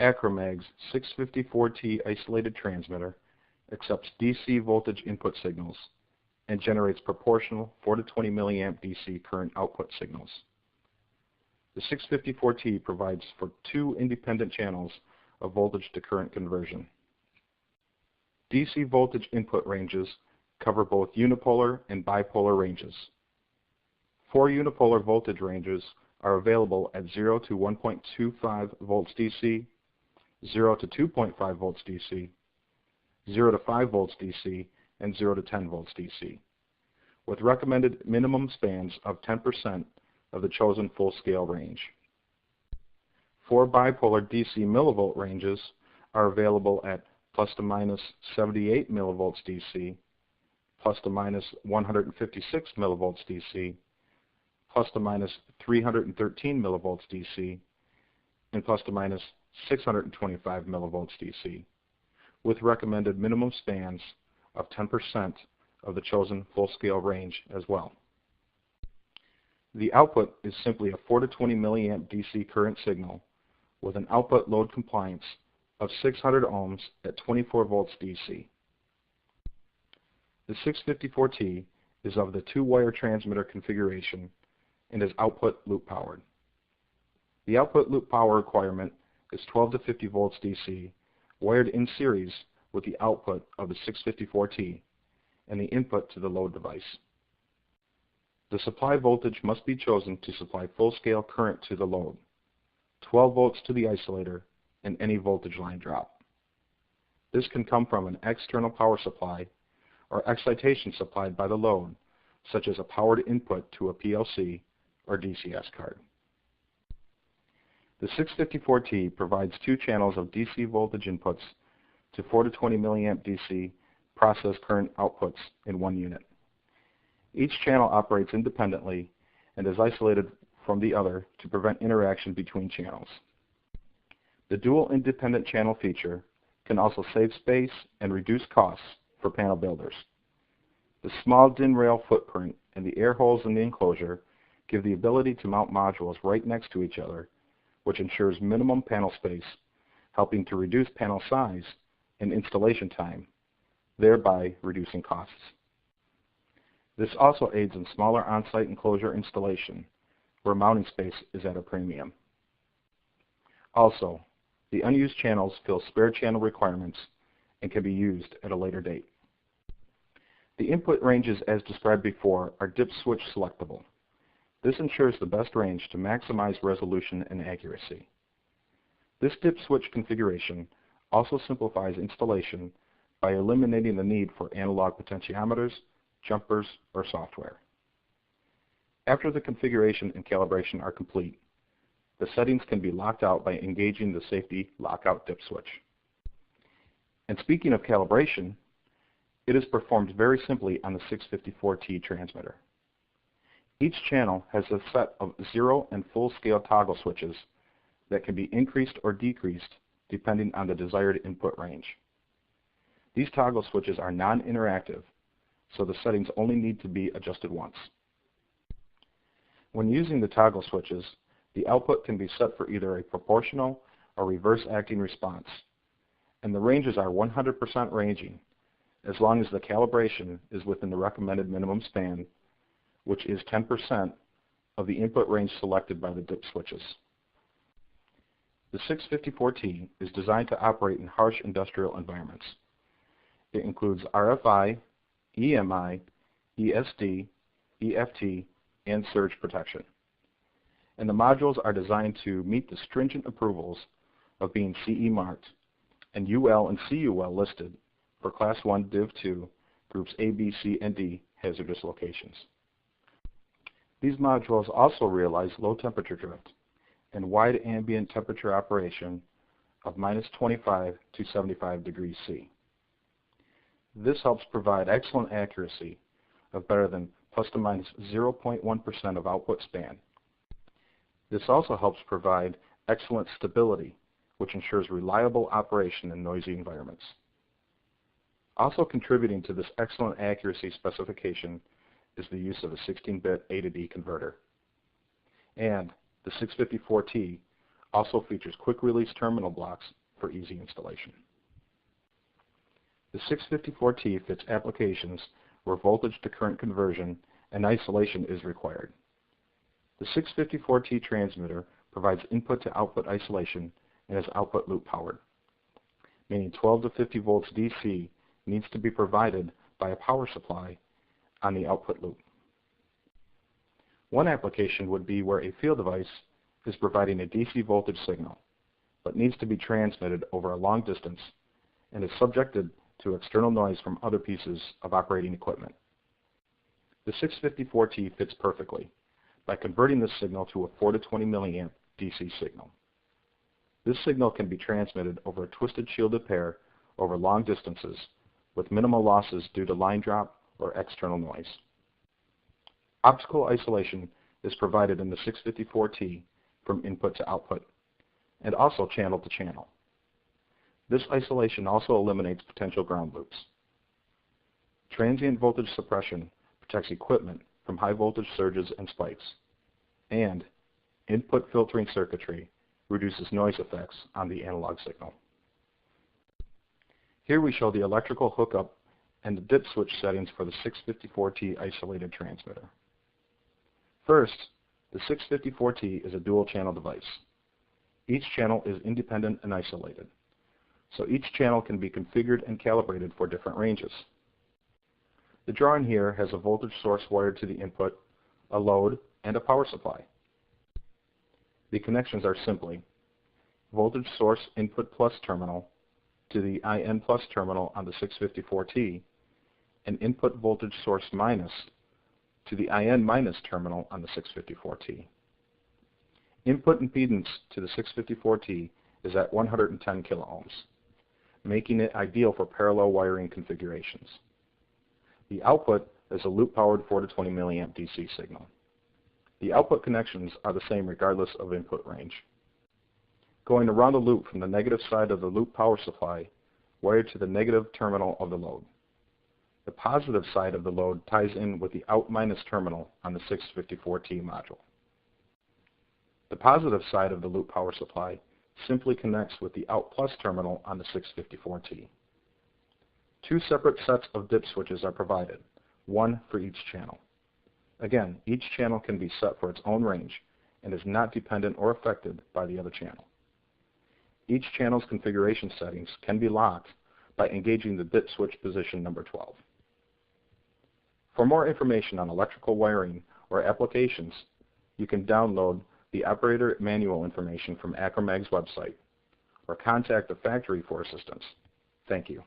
Acromag's 654T isolated transmitter accepts DC voltage input signals and generates proportional 4 to 20 milliamp DC current output signals. The 654T provides for 2 independent channels of voltage to current conversion. DC voltage input ranges cover both unipolar and bipolar ranges. 4 unipolar voltage ranges are available at 0 to 1.25 volts DC, 0 to 2.5 volts DC, 0 to 5 volts DC, and 0 to 10 volts DC, with recommended minimum spans of 10% of the chosen full-scale range. 4 bipolar DC millivolt ranges are available at plus to minus 78 millivolts DC, plus to minus 156 millivolts DC, plus to minus 313 millivolts DC, and plus to minus 625 millivolts DC, with recommended minimum spans of 10% of the chosen full-scale range as well. The output is simply a 4 to 20 milliamp DC current signal with an output load compliance of 600 ohms at 24 volts DC. The 654T is of the 2-wire transmitter configuration and is output loop powered. The output loop power requirement is 12 to 50 volts DC wired in series with the output of the 654T and the input to the load device. The supply voltage must be chosen to supply full-scale current to the load, 12 volts to the isolator, and any voltage line drop. This can come from an external power supply or excitation supplied by the load, such as a powered input to a PLC or DCS card. The 654T provides 2 channels of DC voltage inputs to 4 to 20 milliamp DC process current outputs in one unit. Each channel operates independently and is isolated from the other to prevent interaction between channels. The dual independent channel feature can also save space and reduce costs for panel builders. The small DIN rail footprint and the air holes in the enclosure give the ability to mount modules right next to each other, which ensures minimum panel space, helping to reduce panel size and installation time, thereby reducing costs. This also aids in smaller on-site enclosure installation, where mounting space is at a premium. Also, the unused channels fill spare channel requirements and can be used at a later date. The input ranges as described before are dip switch selectable. This ensures the best range to maximize resolution and accuracy. This dip switch configuration also simplifies installation by eliminating the need for analog potentiometers, jumpers, or software. After the configuration and calibration are complete, the settings can be locked out by engaging the safety lockout dip switch. And speaking of calibration, it is performed very simply on the 654T transmitter. Each channel has a set of 0 and full-scale toggle switches that can be increased or decreased depending on the desired input range. These toggle switches are non-interactive, so the settings only need to be adjusted once. When using the toggle switches, the output can be set for either a proportional or reverse acting response, and the ranges are 100% ranging, as long as the calibration is within the recommended minimum span, which is 10% of the input range selected by the dip switches. The 654T is designed to operate in harsh industrial environments. It includes RFI, EMI, ESD, EFT, and surge protection. And the modules are designed to meet the stringent approvals of being CE marked and UL and CUL listed for Class 1 Div 2 groups A, B, C, and D hazardous locations. These modules also realize low temperature drift and wide ambient temperature operation of minus 25 to 75 degrees C. This helps provide excellent accuracy of better than plus to minus 0.1% of output span. This also helps provide excellent stability, which ensures reliable operation in noisy environments. Also contributing to this excellent accuracy specification is the use of a 16-bit A to D converter. And the 654T also features quick-release terminal blocks for easy installation. The 654T fits applications where voltage to current conversion and isolation is required. The 654T transmitter provides input to output isolation and is output loop powered, meaning 12 to 50 volts DC needs to be provided by a power supply on the output loop. One application would be where a field device is providing a DC voltage signal, but needs to be transmitted over a long distance and is subjected to external noise from other pieces of operating equipment. The 654T fits perfectly by converting this signal to a 4 to 20 milliamp DC signal. This signal can be transmitted over a twisted shielded pair over long distances with minimal losses due to line drop or external noise. Optical isolation is provided in the 654T from input to output and also channel to channel. This isolation also eliminates potential ground loops. Transient voltage suppression protects equipment from high voltage surges and spikes, and input filtering circuitry reduces noise effects on the analog signal. Here we show the electrical hookup and the dip switch settings for the 654T isolated transmitter. First, the 654T is a dual channel device. Each channel is independent and isolated, so each channel can be configured and calibrated for different ranges. The drawing here has a voltage source wired to the input, a load, and a power supply. The connections are simply voltage source input plus terminal to the IN plus terminal on the 654T, and input voltage source minus to the IN minus terminal on the 654T. Input impedance to the 654T is at 110 kiloohms, making it ideal for parallel wiring configurations. The output is a loop-powered 4 to 20 milliamp DC signal. The output connections are the same regardless of input range. Going around the loop from the negative side of the loop power supply wired to the negative terminal of the load. The positive side of the load ties in with the out minus terminal on the 654T module. The positive side of the loop power supply simply connects with the out plus terminal on the 654T. Two separate sets of dip switches are provided, one for each channel. Again, each channel can be set for its own range and is not dependent or affected by the other channel. Each channel's configuration settings can be locked by engaging the dip switch position number 12. For more information on electrical wiring or applications, you can download the operator manual information from Acromag's website or contact the factory for assistance. Thank you.